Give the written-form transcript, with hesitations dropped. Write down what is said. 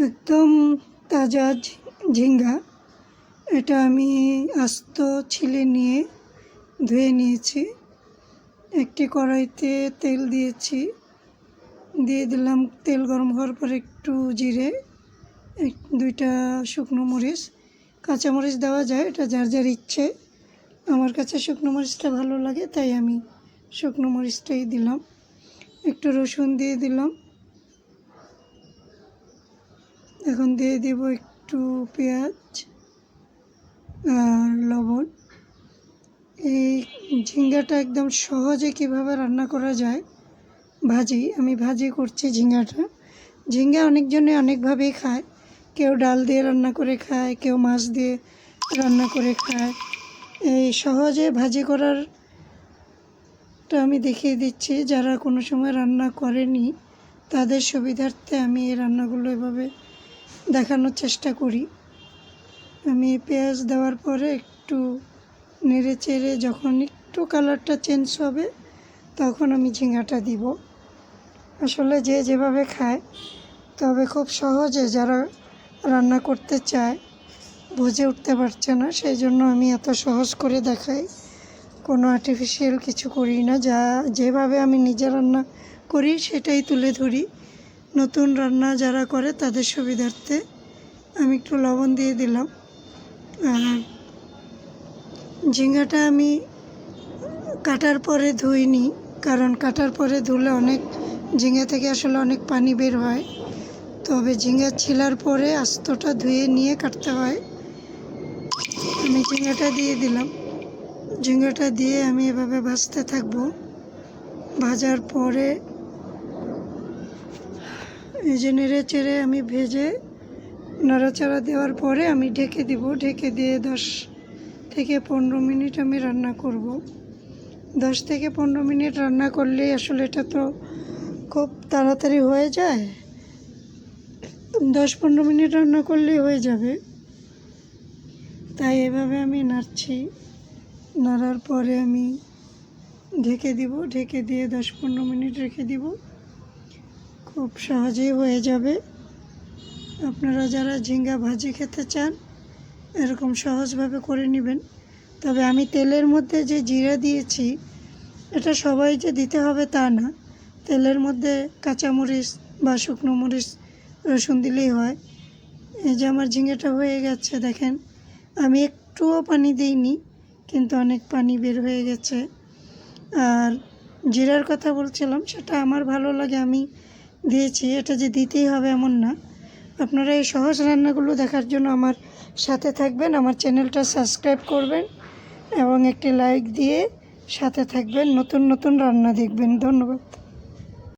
একদম তাজা ঝিঙ্গা। এটা আমি আস্ত ছিলে নিয়ে ধুয়ে নিয়েছি। একটি কড়াইতে তেল দিয়েছি, দিয়ে দিলাম তেল গরম হওয়ার পর একটু জিরে, দুইটা শুকনো মরিচ, কাঁচামরিচ দেওয়া যায়, এটা যার যার ইচ্ছে। আমার কাছে শুকনো মরিচটা ভালো লাগে, তাই আমি শুকনো মরিচটাই দিলাম। একটু রসুন দিয়ে দিলাম। এখন দিয়ে দেব একটু পেঁয়াজ আর লবণ। এই ঝিঙ্গাটা একদম সহজে কিভাবে রান্না করা যায়, আমি ভাজি করছি ঝিঙ্গাটা। ঝিঙ্গা অনেকজনে অনেকভাবেই খায়, কেউ ডাল দিয়ে রান্না করে খায়, কেউ মাছ দিয়ে রান্না করে খায়। এই সহজে ভাজি করারটা আমি দেখিয়ে দিচ্ছি, যারা কোনো সময় রান্না করেনি তাদের সুবিধার্থে আমি এই রান্নাগুলো এভাবে দেখানোর চেষ্টা করি। আমি পেঁয়াজ দেওয়ার পরে একটু নেড়ে চেড়ে যখন একটু কালারটা চেঞ্জ হবে তখন আমি ঝিঙ্গাটা দিব। আসলে যে যেভাবে খায়, তবে খুব সহজে যারা রান্না করতে চায় বুঝে উঠতে পারছে না, সেই জন্য আমি এত সহজ করে দেখাই। কোনো আর্টিফিশিয়াল কিছু করি না, যেভাবে আমি নিজে রান্না করি সেটাই তুলে ধরি। নতুন রান্না যারা করে তাদের সুবিধার্থে আমি একটু লবণ দিয়ে দিলাম। আর ঝিঙ্গাটা আমি কাটার পরে ধুইনি, কারণ কাটার পরে ধুলে ঝিঙ্গা থেকে আসলে অনেক পানি বের হয়। তবে ঝিঙ্গা ছিলার পরে আস্তটা ধুয়ে নিয়ে কাটতে হয়। আমি ঝিঙ্গাটা দিয়ে দিলাম। ঝিঙ্গাটা দিয়ে আমি এভাবে ভাজতে থাকবো। ভাজার পরে এই যে নেড়ে চেড়ে আমি ভেজে নাড়াচাড়া দেওয়ার পরে আমি ঢেকে দিব। ঢেকে দিয়ে 10 থেকে 15 মিনিট আমি রান্না করব। 10 থেকে 15 মিনিট রান্না করলেই আসলে এটা তো খুব তাড়াতাড়ি হয়ে যায়। 10-15 মিনিট রান্না করলেই হয়ে যাবে। তাই এভাবে আমি নাড়ছি। নাড়ার পরে আমি ঢেকে দিব। ঢেকে দিয়ে 10-15 মিনিট রেখে দিব। খুব সহজেই হয়ে যাবে। আপনারা যারা ঝিঙ্গা ভাজি খেতে চান এরকম সহজভাবে করে নেবেন। তবে আমি তেলের মধ্যে যে জিরা দিয়েছি, এটা সবাই যে দিতে হবে তা না। তেলের মধ্যে কাঁচামরিচ বা শুকনো মরিচ, রসুন দিলেই হয়। এই যে আমার ঝিঙ্গাটা হয়ে গেছে, দেখেন আমি একটুও পানি দিইনি, কিন্তু অনেক পানি বের হয়ে গেছে। আর জিরার কথা বলছিলাম, সেটা আমার ভালো লাগে আমি দিয়েছি, এটা যে দিতেই হবে এমন না। আপনারা এই সহজ রান্নাগুলো দেখার জন্য আমার সাথে থাকবেন, আমার চ্যানেলটা সাবস্ক্রাইব করবেন এবং একটি লাইক দিয়ে সাথে থাকবেন, নতুন নতুন রান্না দেখবেন। ধন্যবাদ।